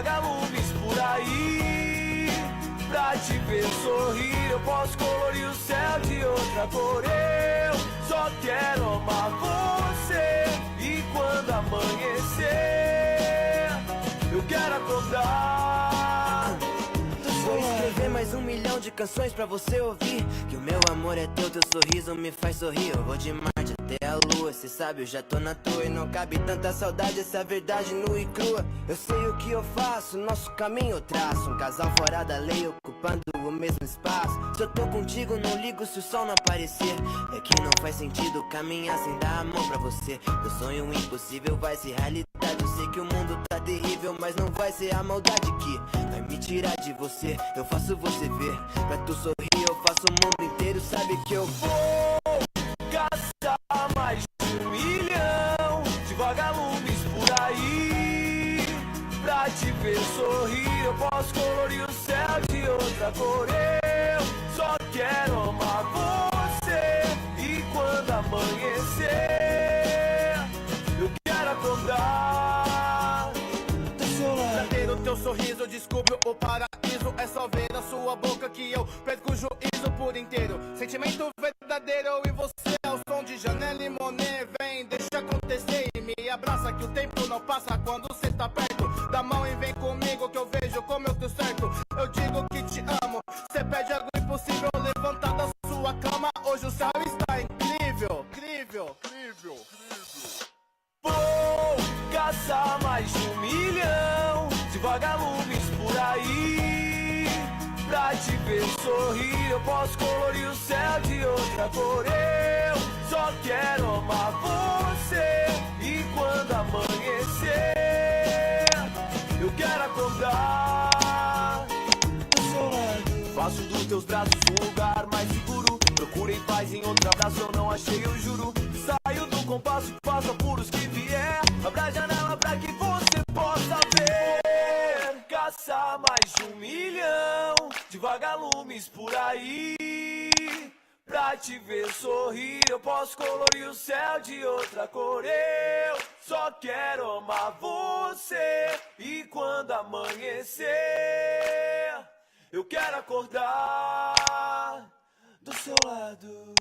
vagalumes por aí. Pra te ver sorrir, eu posso colorir o céu de outra cor. Eu só quero amar você. E quando amanhecer, eu quero acordar. Vou escrever mais 1 milhão de canções pra você ouvir. Que o meu amor é teu sorriso me faz sorrir. Eu vou de Marte até a lua, cê sabe, eu já tô na toa. E não cabe tanta saudade, essa verdade nua e crua. Eu sei o que eu faço, nosso caminho eu traço. Um casal fora da lei, ocupando o mesmo espaço. Se eu tô contigo, não ligo se o sol não aparecer. É que não faz sentido caminhar sem dar a mão pra você. Meu sonho impossível vai ser realidade. Eu sei que o mundo tá terrível, mas não vai ser a maldade que vai me tirar de você. Eu faço você ver, pra tu sorrir eu faço o mundo inteiro. Sabe que eu vou caçar mais de 1 milhão de vagalumes por aí. Pra te ver sorrir, eu posso colorir o céu de outra cor. Eu só quero amar você. E quando amanhecer, eu quero acordar do seu lado. Pra ter o teu sorriso, eu descubro o paraíso. É só ver a sua boca que eu perco o juízo por inteiro. Sentimento verdadeiro e você é o som de Janelle Monáe. Vem, deixa acontecer e me abraça que o tempo não passa quando cê tá perto. Dá mão e vem comigo que eu vejo como eu tô certo. Eu digo que te amo, cê pede algo impossível. Levantar da sua cama, hoje o céu está incrível. Incrível, incrível, incrível. Vou caçar mais de 1 milhão de vagalumes por aí. Pra te ver sorrir, eu posso colorir o céu de outra cor. Eu só quero amar você. E quando amanhecer, eu quero acordar do seu lado. Faço dos teus braços um lugar mais seguro. Procurei paz em outro abraço, eu não achei, eu juro. Saio do compasso, faço apuros que vier. Abra a janela pra que você possa ver. Caçar mais de 1 milhão de vagalumes por aí. Pra te ver sorrir, eu posso colorir o céu de outra cor. Eu só quero amar você. E quando amanhecer, eu quero acordar do seu lado.